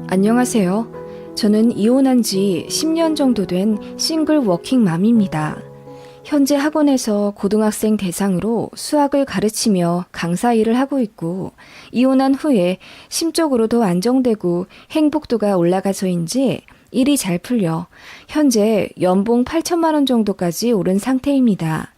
안녕하세요. 저는 이혼한 지 10년 정도 된 싱글 워킹맘입니다. 현재 학원에서 고등학생 대상으로 수학을 가르치며 강사 일을 하고 있고, 이혼한 후에 심적으로도 안정되고 행복도가 올라가서인지 일이 잘 풀려 현재 연봉 8천만 원 정도까지 오른 상태입니다.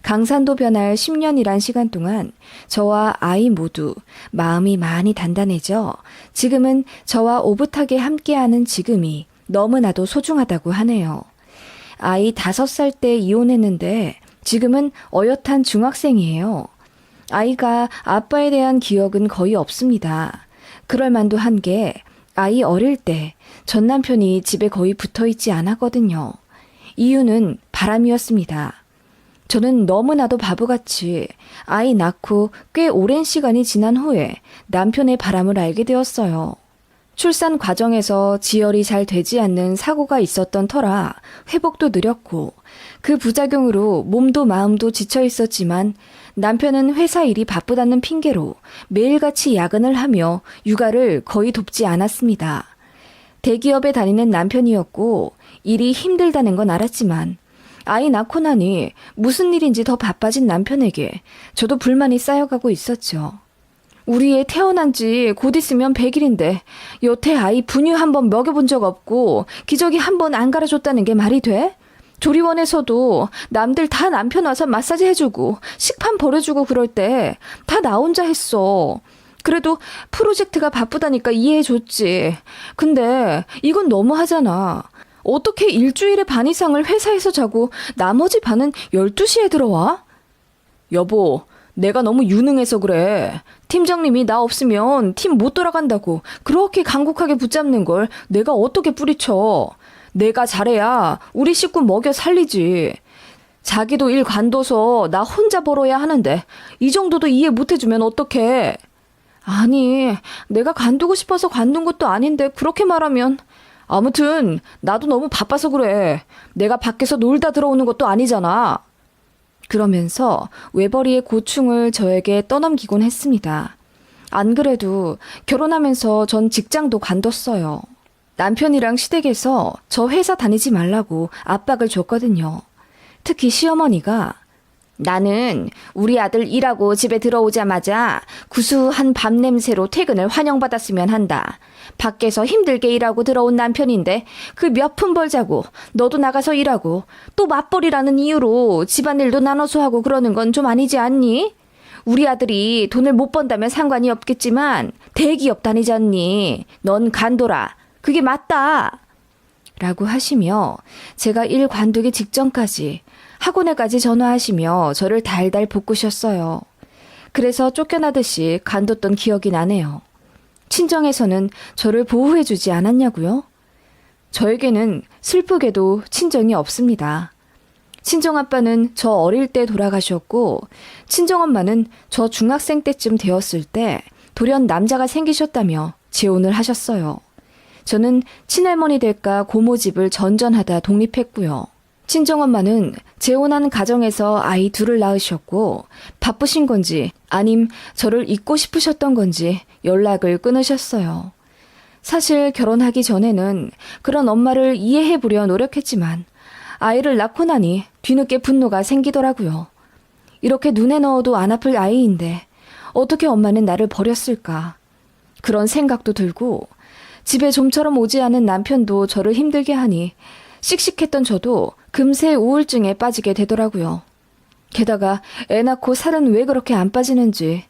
강산도 변할 10년이란 시간 동안 저와 아이 모두 마음이 많이 단단해져 지금은 저와 오붓하게 함께하는 지금이 너무나도 소중하다고 하네요. 아이 5살 때 이혼했는데 지금은 어엿한 중학생이에요. 아이가 아빠에 대한 기억은 거의 없습니다. 그럴 만도 한 게 아이 어릴 때 전 남편이 집에 거의 붙어 있지 않았거든요. 이유는 바람이었습니다. 저는 너무나도 바보같이 아이 낳고 꽤 오랜 시간이 지난 후에 남편의 바람을 알게 되었어요. 출산 과정에서 지혈이 잘 되지 않는 사고가 있었던 터라 회복도 느렸고, 그 부작용으로 몸도 마음도 지쳐 있었지만 남편은 회사 일이 바쁘다는 핑계로 매일같이 야근을 하며 육아를 거의 돕지 않았습니다. 대기업에 다니는 남편이었고 일이 힘들다는 건 알았지만 아이 낳고 나니 무슨 일인지 더 바빠진 남편에게 저도 불만이 쌓여가고 있었죠. 우리 애 태어난 지 곧 있으면 100일인데 여태 아이 분유 한 번 먹여본 적 없고 기저귀 한 번 안 갈아줬다는 게 말이 돼? 조리원에서도 남들 다 남편 와서 마사지 해주고 식판 버려주고 그럴 때 다 나 혼자 했어. 그래도 프로젝트가 바쁘다니까 이해해줬지. 근데 이건 너무하잖아. 어떻게 일주일에 반 이상을 회사에서 자고 나머지 반은 12시에 들어와? 여보, 내가 너무 유능해서 그래. 팀장님이 나 없으면 팀 못 돌아간다고 그렇게 간곡하게 붙잡는 걸 내가 어떻게 뿌리쳐. 내가 잘해야 우리 식구 먹여 살리지. 자기도 일 관둬서 나 혼자 벌어야 하는데 이 정도도 이해 못 해주면 어떡해. 아니, 내가 관두고 싶어서 관둔 것도 아닌데 그렇게 말하면. 아무튼 나도 너무 바빠서 그래. 내가 밖에서 놀다 들어오는 것도 아니잖아. 그러면서 외벌이의 고충을 저에게 떠넘기곤 했습니다. 안 그래도 결혼하면서 전 직장도 관뒀어요. 남편이랑 시댁에서 저 회사 다니지 말라고 압박을 줬거든요. 특히 시어머니가 나는 우리 아들 일하고 집에 들어오자마자 구수한 밥 냄새로 퇴근을 환영받았으면 한다. 밖에서 힘들게 일하고 들어온 남편인데 그 몇 푼 벌자고 너도 나가서 일하고 또 맞벌이라는 이유로 집안일도 나눠서 하고 그러는 건 좀 아니지 않니? 우리 아들이 돈을 못 번다면 상관이 없겠지만 대기업 다니지 않니? 넌 간둬라. 그게 맞다. 라고 하시며 제가 일 관두기 직전까지 학원에까지 전화하시며 저를 달달 볶으셨어요. 그래서 쫓겨나듯이 간뒀던 기억이 나네요. 친정에서는 저를 보호해주지 않았냐고요? 저에게는 슬프게도 친정이 없습니다. 친정아빠는 저 어릴 때 돌아가셨고, 친정엄마는 저 중학생 때쯤 되었을 때 돌연 남자가 생기셨다며 재혼을 하셨어요. 저는 친할머니 댁과 고모집을 전전하다 독립했고요. 친정엄마는 재혼한 가정에서 아이 둘을 낳으셨고 바쁘신 건지 아님 저를 잊고 싶으셨던 건지 연락을 끊으셨어요. 사실 결혼하기 전에는 그런 엄마를 이해해보려 노력했지만 아이를 낳고 나니 뒤늦게 분노가 생기더라고요. 이렇게 눈에 넣어도 안 아플 아이인데 어떻게 엄마는 나를 버렸을까? 그런 생각도 들고 집에 좀처럼 오지 않은 남편도 저를 힘들게 하니 씩씩했던 저도 금세 우울증에 빠지게 되더라고요. 게다가 애 낳고 살은 왜 그렇게 안 빠지는지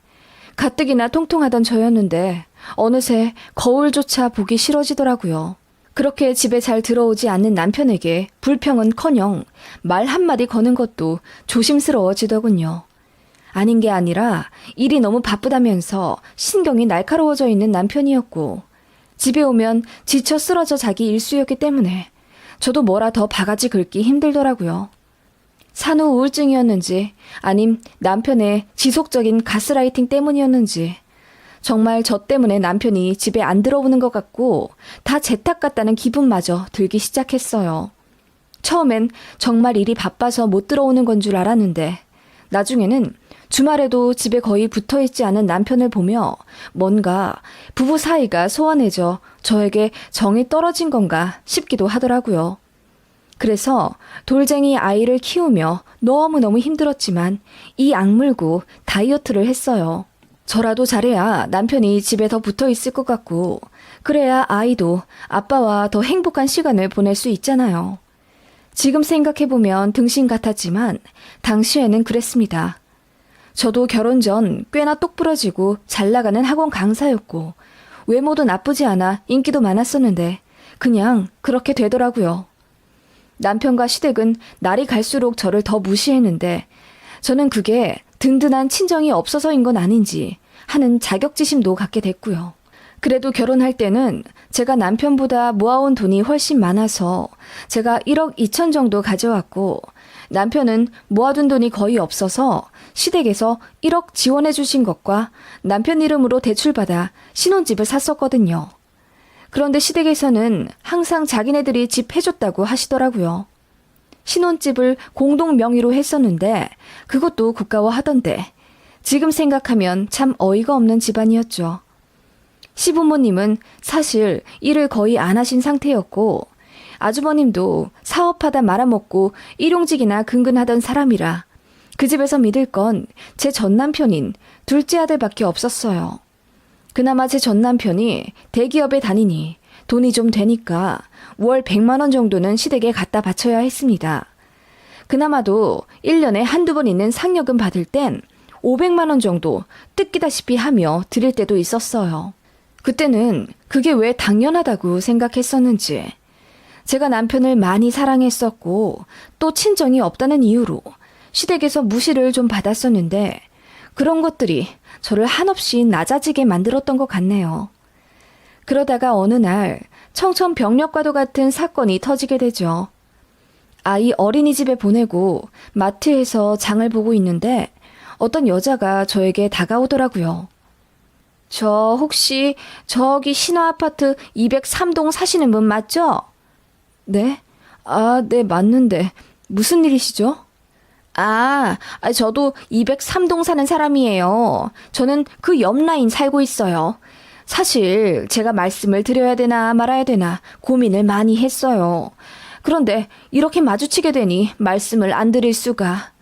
가뜩이나 통통하던 저였는데 어느새 거울조차 보기 싫어지더라고요. 그렇게 집에 잘 들어오지 않는 남편에게 불평은커녕 말 한마디 거는 것도 조심스러워지더군요. 아닌 게 아니라 일이 너무 바쁘다면서 신경이 날카로워져 있는 남편이었고, 집에 오면 지쳐 쓰러져 자기 일수였기 때문에 저도 뭐라 더 바가지 긁기 힘들더라고요. 산후 우울증이었는지 아님 남편의 지속적인 가스라이팅 때문이었는지 정말 저 때문에 남편이 집에 안 들어오는 것 같고 다 제 탓 같다는 기분마저 들기 시작했어요. 처음엔 정말 일이 바빠서 못 들어오는 건 줄 알았는데 나중에는 주말에도 집에 거의 붙어 있지 않은 남편을 보며 뭔가 부부 사이가 소원해져 저에게 정이 떨어진 건가 싶기도 하더라고요. 그래서 돌쟁이 아이를 키우며 너무너무 힘들었지만 이 악물고 다이어트를 했어요. 저라도 잘해야 남편이 집에 더 붙어 있을 것 같고, 그래야 아이도 아빠와 더 행복한 시간을 보낼 수 있잖아요. 지금 생각해보면 등신 같았지만 당시에는 그랬습니다. 저도 결혼 전 꽤나 똑부러지고 잘 나가는 학원 강사였고 외모도 나쁘지 않아 인기도 많았었는데 그냥 그렇게 되더라고요. 남편과 시댁은 날이 갈수록 저를 더 무시했는데 저는 그게 든든한 친정이 없어서인 건 아닌지 하는 자격지심도 갖게 됐고요. 그래도 결혼할 때는 제가 남편보다 모아온 돈이 훨씬 많아서 제가 1억 2천 정도 가져왔고 남편은 모아둔 돈이 거의 없어서 시댁에서 1억 지원해 주신 것과 남편 이름으로 대출받아 신혼집을 샀었거든요. 그런데 시댁에서는 항상 자기네들이 집 해줬다고 하시더라고요. 신혼집을 공동 명의로 했었는데 그것도 국가화하던데 지금 생각하면 참 어이가 없는 집안이었죠. 시부모님은 사실 일을 거의 안 하신 상태였고 아주버님도 사업하다 말아먹고 일용직이나 근근하던 사람이라 그 집에서 믿을 건 제 전남편인 둘째 아들밖에 없었어요. 그나마 제 전남편이 대기업에 다니니 돈이 좀 되니까 월 100만 원 정도는 시댁에 갖다 바쳐야 했습니다. 그나마도 1년에 한두 번 있는 상여금 받을 땐 500만 원 정도 뜯기다시피 하며 드릴 때도 있었어요. 그때는 그게 왜 당연하다고 생각했었는지 제가 남편을 많이 사랑했었고 또 친정이 없다는 이유로 시댁에서 무시를 좀 받았었는데 그런 것들이 저를 한없이 낮아지게 만들었던 것 같네요. 그러다가 어느 날 청천벽력과도 같은 사건이 터지게 되죠. 아이 어린이집에 보내고 마트에서 장을 보고 있는데 어떤 여자가 저에게 다가오더라고요. 저 혹시 저기 신화아파트 203동 사시는 분 맞죠? 네? 네, 맞는데 무슨 일이시죠? 저도 203동 사는 사람이에요. 저는 그 옆 라인 살고 있어요. 사실 제가 말씀을 드려야 되나 말아야 되나 고민을 많이 했어요. 그런데 이렇게 마주치게 되니 말씀을 안 드릴 수가.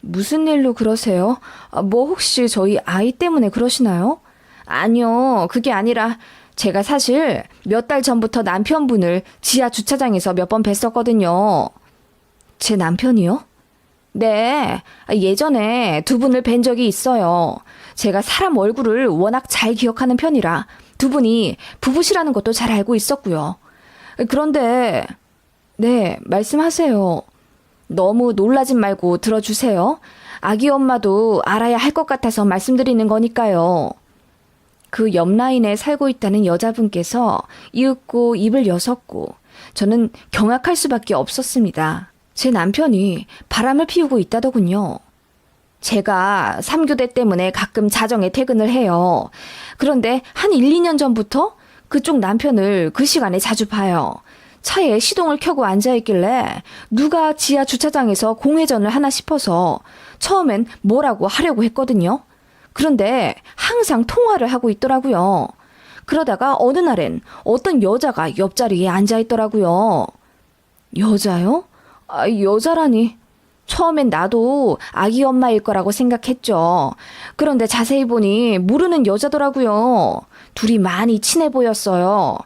무슨 일로 그러세요? 뭐 혹시 저희 아이 때문에 그러시나요? 아니요, 그게 아니라 제가 사실 몇 달 전부터 남편분을 지하 주차장에서 몇 번 뵀었거든요. 제 남편이요? 네, 예전에 두 분을 뵌 적이 있어요. 제가 사람 얼굴을 워낙 잘 기억하는 편이라 두 분이 부부시라는 것도 잘 알고 있었고요. 그런데, 네, 말씀하세요. 너무 놀라지 말고 들어주세요. 아기 엄마도 알아야 할 것 같아서 말씀드리는 거니까요. 그 옆 라인에 살고 있다는 여자분께서 이윽고 입을 여섰고 저는 경악할 수밖에 없었습니다. 제 남편이 바람을 피우고 있다더군요. 제가 3교대 때문에 가끔 자정에 퇴근을 해요. 그런데 한 1, 2년 전부터 그쪽 남편을 그 시간에 자주 봐요. 차에 시동을 켜고 앉아있길래 누가 지하 주차장에서 공회전을 하나 싶어서 처음엔 뭐라고 하려고 했거든요. 그런데 항상 통화를 하고 있더라고요. 그러다가 어느 날엔 어떤 여자가 옆자리에 앉아있더라고요. 여자요? 여자라니. 처음엔 나도 아기 엄마일 거라고 생각했죠. 그런데 자세히 보니 모르는 여자더라고요. 둘이 많이 친해 보였어요.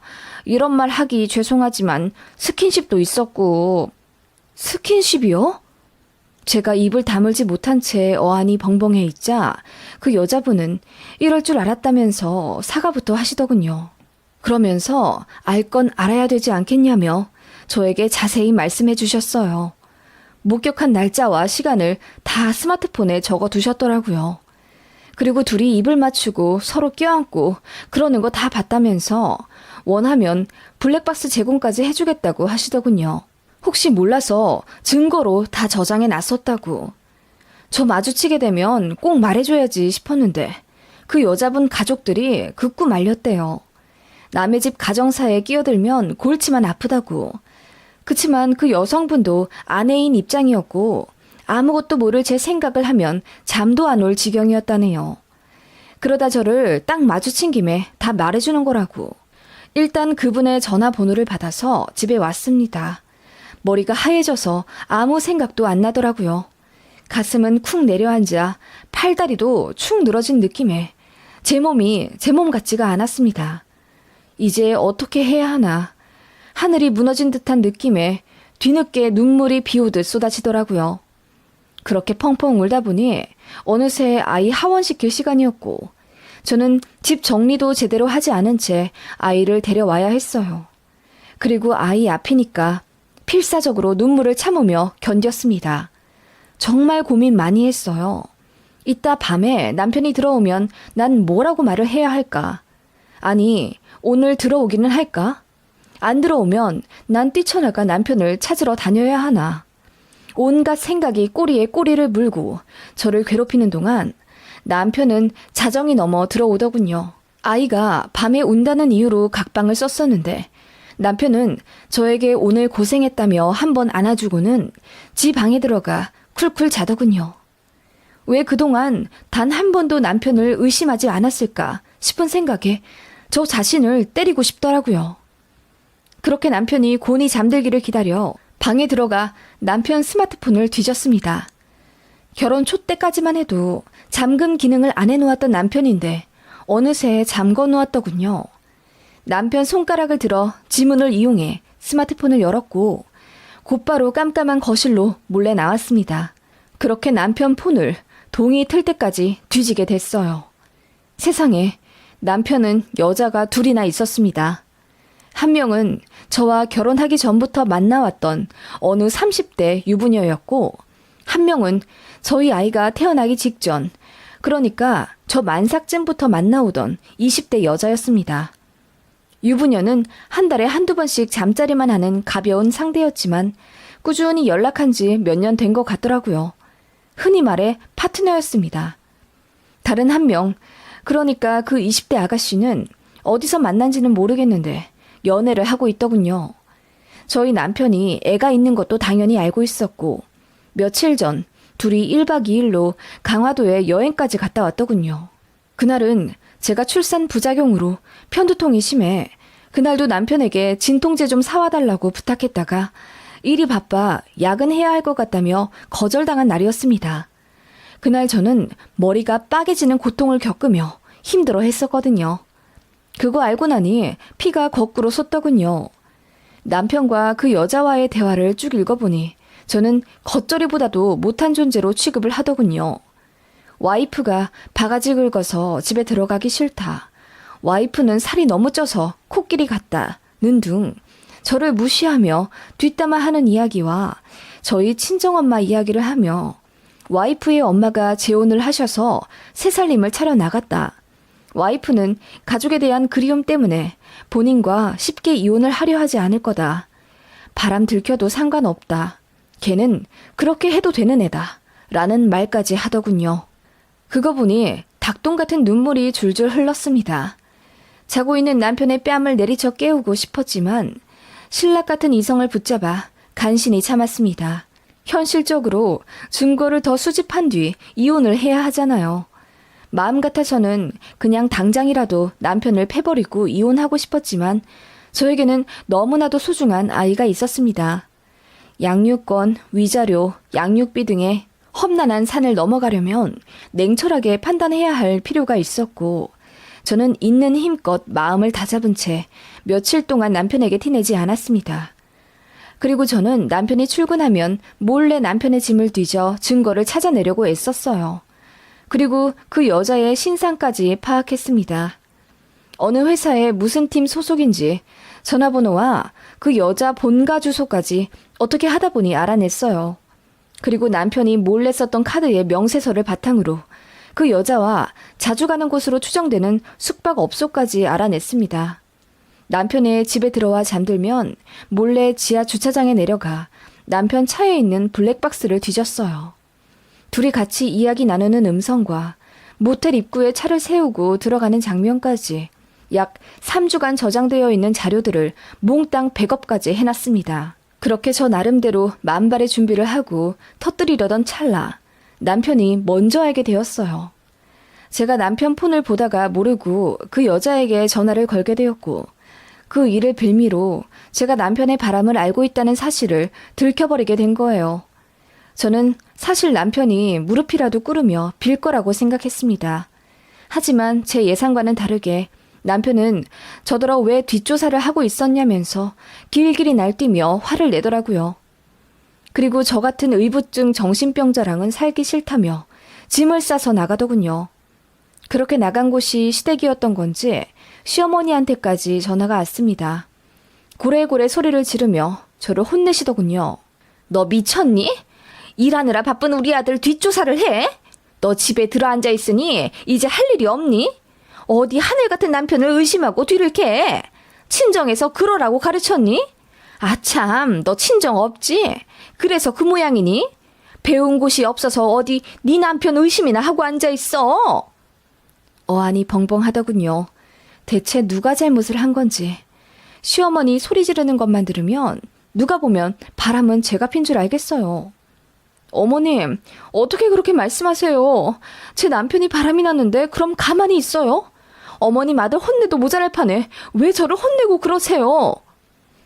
이런 말 하기 죄송하지만 스킨십도 있었고. 스킨십이요? 제가 입을 다물지 못한 채 어안이 벙벙해 있자 그 여자분은 이럴 줄 알았다면서 사과부터 하시더군요. 그러면서 알 건 알아야 되지 않겠냐며 저에게 자세히 말씀해 주셨어요. 목격한 날짜와 시간을 다 스마트폰에 적어 두셨더라고요. 그리고 둘이 입을 맞추고 서로 껴안고 그러는 거 다 봤다면서 원하면 블랙박스 제공까지 해주겠다고 하시더군요. 혹시 몰라서 증거로 다 저장해 놨었다고. 저 마주치게 되면 꼭 말해줘야지 싶었는데 그 여자분 가족들이 극구 말렸대요. 남의 집 가정사에 끼어들면 골치만 아프다고. 그치만 그 여성분도 아내인 입장이었고 아무것도 모를 제 생각을 하면 잠도 안 올 지경이었다네요. 그러다 저를 딱 마주친 김에 다 말해주는 거라고. 일단 그분의 전화번호를 받아서 집에 왔습니다. 머리가 하얘져서 아무 생각도 안 나더라고요. 가슴은 쿵 내려앉아 팔다리도 축 늘어진 느낌에 제 몸이 제 몸 같지가 않았습니다. 이제 어떻게 해야 하나. 하늘이 무너진 듯한 느낌에 뒤늦게 눈물이 비오듯 쏟아지더라고요. 그렇게 펑펑 울다 보니 어느새 아이 하원시킬 시간이었고 저는 집 정리도 제대로 하지 않은 채 아이를 데려와야 했어요. 그리고 아이 앞이니까 필사적으로 눈물을 참으며 견뎠습니다. 정말 고민 많이 했어요. 이따 밤에 남편이 들어오면 난 뭐라고 말을 해야 할까? 아니, 오늘 들어오기는 할까? 안 들어오면 난 뛰쳐나가 남편을 찾으러 다녀야 하나? 온갖 생각이 꼬리에 꼬리를 물고 저를 괴롭히는 동안 남편은 자정이 넘어 들어오더군요. 아이가 밤에 운다는 이유로 각방을 썼었는데 남편은 저에게 오늘 고생했다며 한번 안아주고는 지 방에 들어가 쿨쿨 자더군요. 왜 그동안 단 한 번도 남편을 의심하지 않았을까 싶은 생각에 저 자신을 때리고 싶더라고요. 그렇게 남편이 곤히 잠들기를 기다려 방에 들어가 남편 스마트폰을 뒤졌습니다. 결혼 초 때까지만 해도 잠금 기능을 안 해놓았던 남편인데 어느새 잠궈 놓았더군요. 남편 손가락을 들어 지문을 이용해 스마트폰을 열었고 곧바로 깜깜한 거실로 몰래 나왔습니다. 그렇게 남편 폰을 동이 틀 때까지 뒤지게 됐어요. 세상에 남편은 여자가 둘이나 있었습니다. 한 명은 저와 결혼하기 전부터 만나왔던 어느 30대 유부녀였고 한 명은 저희 아이가 태어나기 직전, 그러니까 저 만삭쯤부터 만나오던 20대 여자였습니다. 유부녀는 한 달에 한두 번씩 잠자리만 하는 가벼운 상대였지만 꾸준히 연락한 지 몇 년 된 것 같더라고요. 흔히 말해 파트너였습니다. 다른 한 명, 그러니까 그 20대 아가씨는 어디서 만난지는 모르겠는데 연애를 하고 있더군요. 저희 남편이 애가 있는 것도 당연히 알고 있었고 며칠 전 둘이 1박 2일로 강화도에 여행까지 갔다 왔더군요. 그날은 제가 출산 부작용으로 편두통이 심해 그날도 남편에게 진통제 좀 사와달라고 부탁했다가 일이 바빠 야근해야 할 것 같다며 거절당한 날이었습니다. 그날 저는 머리가 빠개지는 고통을 겪으며 힘들어 했었거든요. 그거 알고 나니 피가 거꾸로 솟더군요. 남편과 그 여자와의 대화를 쭉 읽어보니 저는 겉절이보다도 못한 존재로 취급을 하더군요. 와이프가 바가지 긁어서 집에 들어가기 싫다. 와이프는 살이 너무 쪄서 코끼리 같다는 등 저를 무시하며 뒷담화하는 이야기와 저희 친정엄마 이야기를 하며 와이프의 엄마가 재혼을 하셔서 새살림을 차려 나갔다. 와이프는 가족에 대한 그리움 때문에 본인과 쉽게 이혼을 하려 하지 않을 거다. 바람 들켜도 상관없다. 걔는 그렇게 해도 되는 애다. 라는 말까지 하더군요. 그거 보니 닭똥 같은 눈물이 줄줄 흘렀습니다. 자고 있는 남편의 뺨을 내리쳐 깨우고 싶었지만 신락 같은 이성을 붙잡아 간신히 참았습니다. 현실적으로 증거를 더 수집한 뒤 이혼을 해야 하잖아요. 마음 같아서는 그냥 당장이라도 남편을 패버리고 이혼하고 싶었지만 저에게는 너무나도 소중한 아이가 있었습니다. 양육권, 위자료, 양육비 등의 험난한 산을 넘어가려면 냉철하게 판단해야 할 필요가 있었고 저는 있는 힘껏 마음을 다잡은 채 며칠 동안 남편에게 티내지 않았습니다. 그리고 저는 남편이 출근하면 몰래 남편의 짐을 뒤져 증거를 찾아내려고 애썼어요. 그리고 그 여자의 신상까지 파악했습니다. 어느 회사에 무슨 팀 소속인지 전화번호와 그 여자 본가 주소까지 어떻게 하다 보니 알아냈어요. 그리고 남편이 몰래 썼던 카드의 명세서를 바탕으로 그 여자와 자주 가는 곳으로 추정되는 숙박업소까지 알아냈습니다. 남편의 집에 들어와 잠들면 몰래 지하 주차장에 내려가 남편 차에 있는 블랙박스를 뒤졌어요. 둘이 같이 이야기 나누는 음성과 모텔 입구에 차를 세우고 들어가는 장면까지 약 3주간 저장되어 있는 자료들을 몽땅 백업까지 해놨습니다. 그렇게 저 나름대로 만발의 준비를 하고 터뜨리려던 찰나 남편이 먼저 알게 되었어요. 제가 남편 폰을 보다가 모르고 그 여자에게 전화를 걸게 되었고 그 일을 빌미로 제가 남편의 바람을 알고 있다는 사실을 들켜버리게 된 거예요. 저는 사실 남편이 무릎이라도 꿇으며 빌 거라고 생각했습니다. 하지만 제 예상과는 다르게 남편은 저더러 왜 뒷조사를 하고 있었냐면서 길길이 날뛰며 화를 내더라고요. 그리고 저 같은 의부증 정신병자랑은 살기 싫다며 짐을 싸서 나가더군요. 그렇게 나간 곳이 시댁이었던 건지 시어머니한테까지 전화가 왔습니다. 고래고래 소리를 지르며 저를 혼내시더군요. 너 미쳤니? 일하느라 바쁜 우리 아들 뒷조사를 해? 너 집에 들어앉아 있으니 이제 할 일이 없니? 어디 하늘 같은 남편을 의심하고 뒤를 캐? 친정에서 그러라고 가르쳤니? 아참, 너 친정 없지? 그래서 그 모양이니? 배운 곳이 없어서 어디 네 남편 의심이나 하고 앉아 있어? 어안이 벙벙하더군요. 대체 누가 잘못을 한 건지. 시어머니 소리 지르는 것만 들으면 누가 보면 바람은 제가 핀 줄 알겠어요. 어머님, 어떻게 그렇게 말씀하세요? 제 남편이 바람이 났는데 그럼 가만히 있어요? 어머님 아들 혼내도 모자랄 판에 왜 저를 혼내고 그러세요?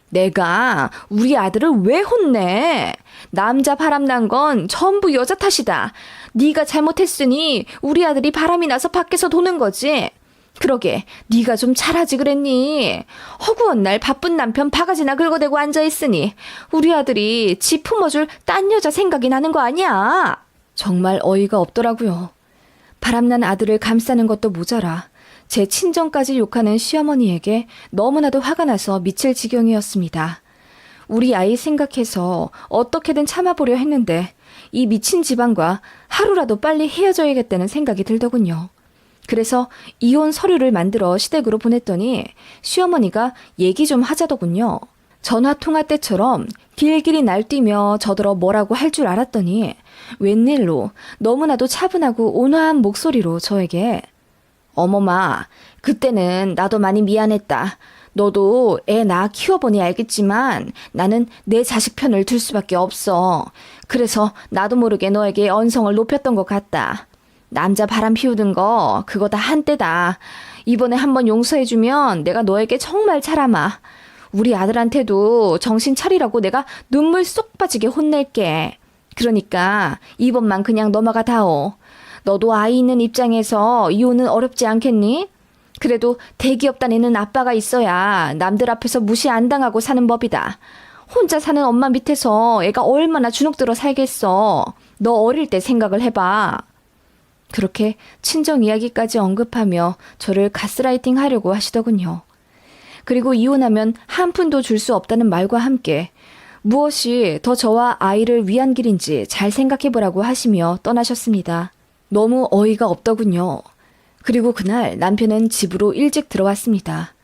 내가 우리 아들을 왜 혼내? 남자 바람 난 건 전부 여자 탓이다. 네가 잘못했으니 우리 아들이 바람이 나서 밖에서 도는 거지. 그러게 네가 좀 잘하지 그랬니? 허구한 날 바쁜 남편 바가지나 긁어대고 앉아있으니 우리 아들이 지 품어줄 딴 여자 생각이 나는 거 아니야? 정말 어이가 없더라고요. 바람난 아들을 감싸는 것도 모자라 제 친정까지 욕하는 시어머니에게 너무나도 화가 나서 미칠 지경이었습니다. 우리 아이 생각해서 어떻게든 참아보려 했는데 이 미친 집안과 하루라도 빨리 헤어져야겠다는 생각이 들더군요. 그래서 이혼 서류를 만들어 시댁으로 보냈더니 시어머니가 얘기 좀 하자더군요. 전화통화 때처럼 길길이 날뛰며 저더러 뭐라고 할 줄 알았더니 웬일로 너무나도 차분하고 온화한 목소리로 저에게 어머마, 그때는 나도 많이 미안했다. 너도 애 낳아 키워보니 알겠지만 나는 내 자식 편을 들 수밖에 없어. 그래서 나도 모르게 너에게 언성을 높였던 것 같다. 남자 바람 피우는 거 그거 다 한때다. 이번에 한번 용서해주면 내가 너에게 정말 잘하마. 우리 아들한테도 정신 차리라고 내가 눈물 쏙 빠지게 혼낼게. 그러니까 이번만 그냥 넘어가 다오. 너도 아이 있는 입장에서 이혼은 어렵지 않겠니? 그래도 대기업 다니는 아빠가 있어야 남들 앞에서 무시 안 당하고 사는 법이다. 혼자 사는 엄마 밑에서 애가 얼마나 주눅들어 살겠어. 너 어릴 때 생각을 해봐. 그렇게 친정 이야기까지 언급하며 저를 가스라이팅 하려고 하시더군요. 그리고 이혼하면 한 푼도 줄 수 없다는 말과 함께 무엇이 더 저와 아이를 위한 길인지 잘 생각해보라고 하시며 떠나셨습니다. 너무 어이가 없더군요. 그리고 그날 남편은 집으로 일찍 들어왔습니다.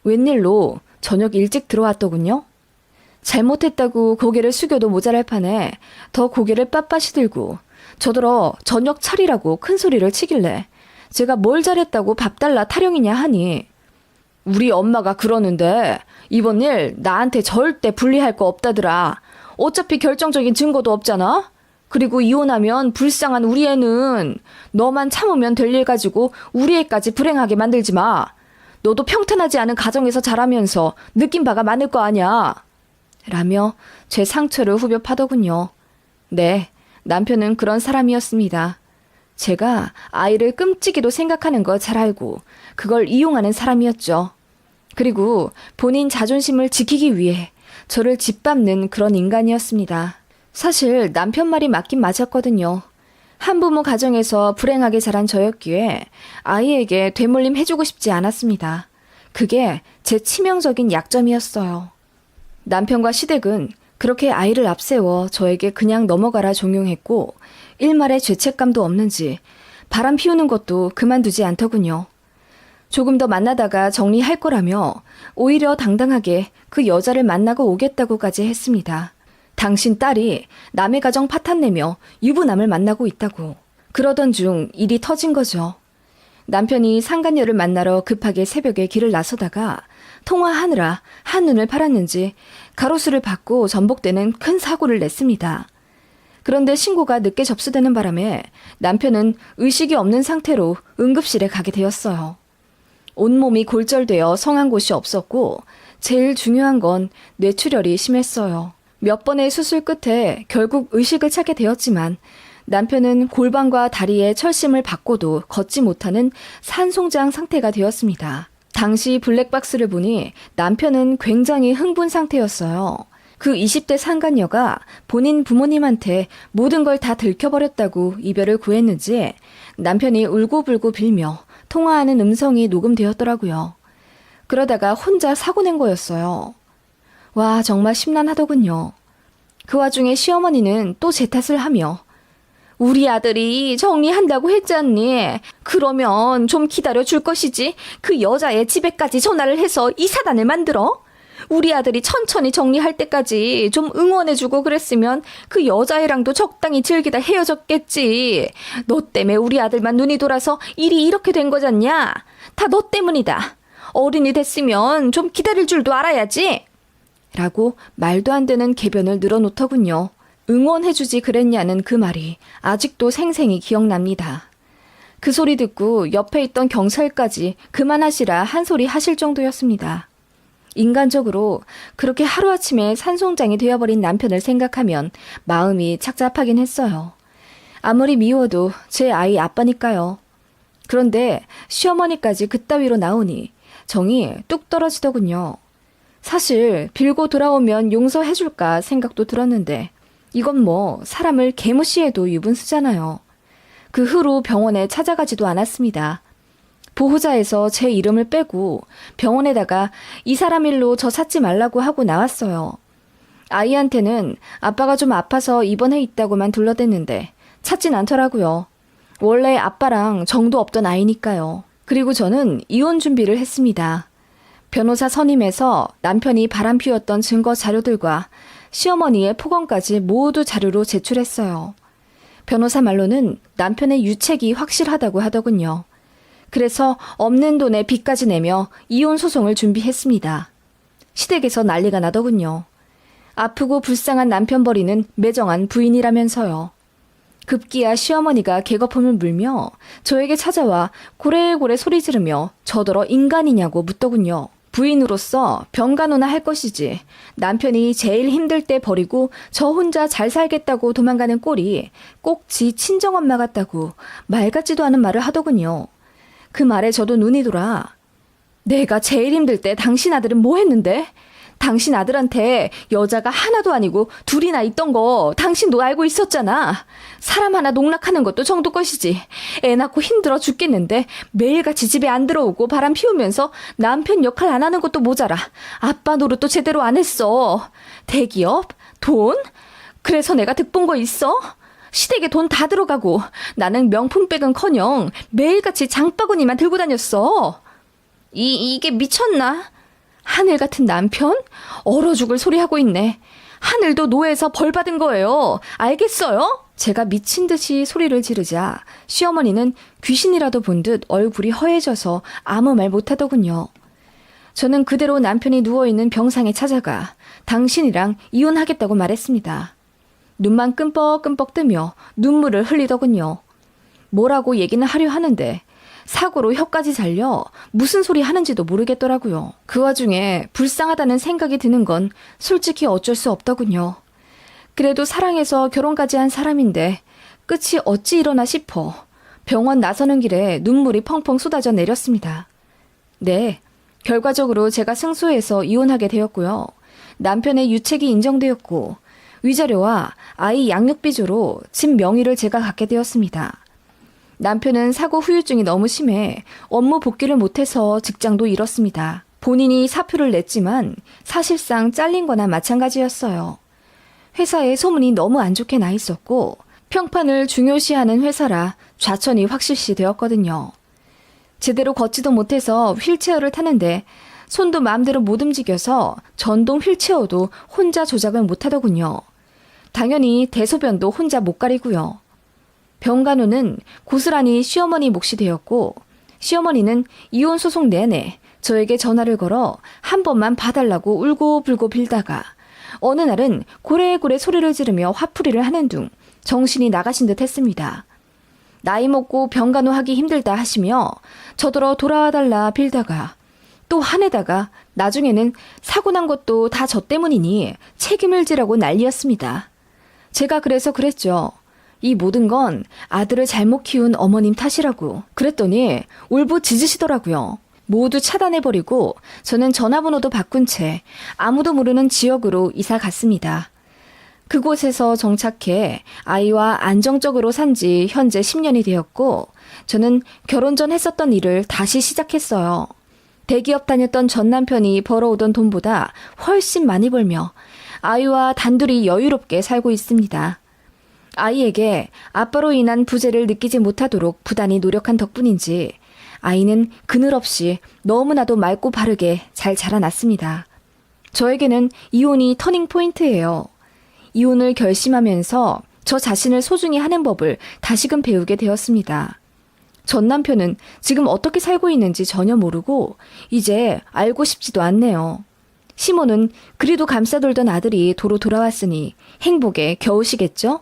웬일로 저녁 일찍 들어왔더군요. 잘못했다고 고개를 숙여도 모자랄 판에 더 고개를 빳빳이 들고 저더러 저녁 차리라고 큰 소리를 치길래 제가 뭘 잘했다고 밥 달라 타령이냐 하니 우리 엄마가 그러는데 이번 일 나한테 절대 불리할 거 없다더라. 어차피 결정적인 증거도 없잖아. 그리고 이혼하면 불쌍한 우리 애는 너만 참으면 될 일 가지고 우리 애까지 불행하게 만들지 마. 너도 평탄하지 않은 가정에서 자라면서 느낀 바가 많을 거 아냐. 라며 제 상처를 후벼 파더군요. 네, 남편은 그런 사람이었습니다. 제가 아이를 끔찍이도 생각하는 거 잘 알고 그걸 이용하는 사람이었죠. 그리고 본인 자존심을 지키기 위해 저를 짓밟는 그런 인간이었습니다. 사실 남편 말이 맞긴 맞았거든요. 한부모 가정에서 불행하게 자란 저였기에 아이에게 되물림 해주고 싶지 않았습니다. 그게 제 치명적인 약점이었어요. 남편과 시댁은 그렇게 아이를 앞세워 저에게 그냥 넘어가라 종용했고 일말의 죄책감도 없는지 바람 피우는 것도 그만두지 않더군요. 조금 더 만나다가 정리할 거라며 오히려 당당하게 그 여자를 만나고 오겠다고까지 했습니다. 당신 딸이 남의 가정 파탄내며 유부남을 만나고 있다고. 그러던 중 일이 터진 거죠. 남편이 상간녀를 만나러 급하게 새벽에 길을 나서다가 통화하느라 한눈을 팔았는지 가로수를 받고 전복되는 큰 사고를 냈습니다. 그런데 신고가 늦게 접수되는 바람에 남편은 의식이 없는 상태로 응급실에 가게 되었어요. 온몸이 골절되어 성한 곳이 없었고 제일 중요한 건 뇌출혈이 심했어요. 몇 번의 수술 끝에 결국 의식을 찾게 되었지만 남편은 골반과 다리에 철심을 받고도 걷지 못하는 산송장 상태가 되었습니다. 당시 블랙박스를 보니 남편은 굉장히 흥분 상태였어요. 그 20대 상간녀가 본인 부모님한테 모든 걸 다 들켜버렸다고 이별을 구했는지 남편이 울고불고 빌며 통화하는 음성이 녹음되었더라고요. 그러다가 혼자 사고 낸 거였어요. 와, 정말 심란하더군요. 그 와중에 시어머니는 또 제 탓을 하며 우리 아들이 정리한다고 했잖니. 그러면 좀 기다려 줄 것이지. 그 여자의 집에까지 전화를 해서 이 사단을 만들어? 우리 아들이 천천히 정리할 때까지 좀 응원해주고 그랬으면 그 여자애랑도 적당히 즐기다 헤어졌겠지. 너 때문에 우리 아들만 눈이 돌아서 일이 이렇게 된 거잖냐? 다 너 때문이다. 어른이 됐으면 좀 기다릴 줄도 알아야지. 라고 말도 안 되는 궤변을 늘어놓더군요. 응원해주지 그랬냐는 그 말이 아직도 생생히 기억납니다. 그 소리 듣고 옆에 있던 경찰까지 그만하시라 한 소리 하실 정도였습니다. 인간적으로 그렇게 하루아침에 산송장이 되어버린 남편을 생각하면 마음이 착잡하긴 했어요. 아무리 미워도 제 아이 아빠니까요. 그런데 시어머니까지 그따위로 나오니 정이 뚝 떨어지더군요. 사실 빌고 돌아오면 용서해줄까 생각도 들었는데 이건 뭐 사람을 개무시해도 유분수잖아요. 그 후로 병원에 찾아가지도 않았습니다. 보호자에서 제 이름을 빼고 병원에다가 이 사람 일로 저 찾지 말라고 하고 나왔어요. 아이한테는 아빠가 좀 아파서 입원해 있다고만 둘러댔는데 찾진 않더라고요. 원래 아빠랑 정도 없던 아이니까요. 그리고 저는 이혼 준비를 했습니다. 변호사 선임해서 남편이 바람 피웠던 증거 자료들과 시어머니의 폭언까지 모두 자료로 제출했어요. 변호사 말로는 남편의 유책이 확실하다고 하더군요. 그래서 없는 돈에 빚까지 내며 이혼 소송을 준비했습니다. 시댁에서 난리가 나더군요. 아프고 불쌍한 남편 버리는 매정한 부인이라면서요. 급기야 시어머니가 개거품을 물며 저에게 찾아와 고래고래 소리 지르며 저더러 인간이냐고 묻더군요. 부인으로서 병간호나 할 것이지 남편이 제일 힘들 때 버리고 저 혼자 잘 살겠다고 도망가는 꼴이 꼭 지 친정엄마 같다고 말 같지도 않은 말을 하더군요. 그 말에 저도 눈이 돌아 내가 제일 힘들 때 당신 아들은 뭐 했는데? 당신 아들한테 여자가 하나도 아니고 둘이나 있던 거 당신도 알고 있었잖아. 사람 하나 농락하는 것도 정도 것이지. 애 낳고 힘들어 죽겠는데 매일같이 집에 안 들어오고 바람 피우면서 남편 역할 안 하는 것도 모자라. 아빠 노릇도 제대로 안 했어. 대기업? 돈? 그래서 내가 득본 거 있어? 시댁에 돈 다 들어가고 나는 명품백은커녕 매일같이 장바구니만 들고 다녔어. 이게 미쳤나? 하늘 같은 남편? 얼어 죽을 소리 하고 있네. 하늘도 노예에서 벌 받은 거예요. 알겠어요? 제가 미친 듯이 소리를 지르자 시어머니는 귀신이라도 본 듯 얼굴이 허해져서 아무 말 못하더군요. 저는 그대로 남편이 누워있는 병상에 찾아가 당신이랑 이혼하겠다고 말했습니다. 눈만 끔뻑끔뻑 뜨며 눈물을 흘리더군요. 뭐라고 얘기는 하려 하는데 사고로 혀까지 잘려 무슨 소리 하는지도 모르겠더라고요. 그 와중에 불쌍하다는 생각이 드는 건 솔직히 어쩔 수 없더군요. 그래도 사랑해서 결혼까지 한 사람인데 끝이 어찌 이러나 싶어 병원 나서는 길에 눈물이 펑펑 쏟아져 내렸습니다. 네, 결과적으로 제가 승소해서 이혼하게 되었고요. 남편의 유책이 인정되었고 위자료와 아이 양육비조로 집 명의를 제가 갖게 되었습니다. 남편은 사고 후유증이 너무 심해 업무 복귀를 못해서 직장도 잃었습니다. 본인이 사표를 냈지만 사실상 잘린 거나 마찬가지였어요. 회사에 소문이 너무 안 좋게 나 있었고 평판을 중요시하는 회사라 좌천이 확실시 되었거든요. 제대로 걷지도 못해서 휠체어를 타는데 손도 마음대로 못 움직여서 전동 휠체어도 혼자 조작을 못하더군요. 당연히 대소변도 혼자 못 가리고요. 병간호는 고스란히 시어머니 몫이 되었고 시어머니는 이혼 소송 내내 저에게 전화를 걸어 한 번만 봐달라고 울고불고 빌다가 어느 날은 고래고래 소리를 지르며 화풀이를 하는 둥 정신이 나가신 듯 했습니다. 나이 먹고 병간호하기 힘들다 하시며 저더러 돌아와달라 빌다가 또 화내다가 나중에는 사고 난 것도 다 저 때문이니 책임을 지라고 난리였습니다. 제가 그래서 그랬죠. 이 모든 건 아들을 잘못 키운 어머님 탓이라고. 그랬더니 울부짖으시더라고요. 모두 차단해버리고 저는 전화번호도 바꾼 채 아무도 모르는 지역으로 이사 갔습니다. 그곳에서 정착해 아이와 안정적으로 산 지 현재 10년이 되었고 저는 결혼 전 했었던 일을 다시 시작했어요. 대기업 다녔던 전 남편이 벌어오던 돈보다 훨씬 많이 벌며 아이와 단둘이 여유롭게 살고 있습니다. 아이에게 아빠로 인한 부재를 느끼지 못하도록 부단히 노력한 덕분인지 아이는 그늘 없이 너무나도 맑고 바르게 잘 자라났습니다. 저에게는 이혼이 터닝 포인트예요. 이혼을 결심하면서 저 자신을 소중히 하는 법을 다시금 배우게 되었습니다. 전 남편은 지금 어떻게 살고 있는지 전혀 모르고 이제 알고 싶지도 않네요. 시모는 그리도 감싸돌던 아들이 도로 돌아왔으니 행복에 겨우시겠죠?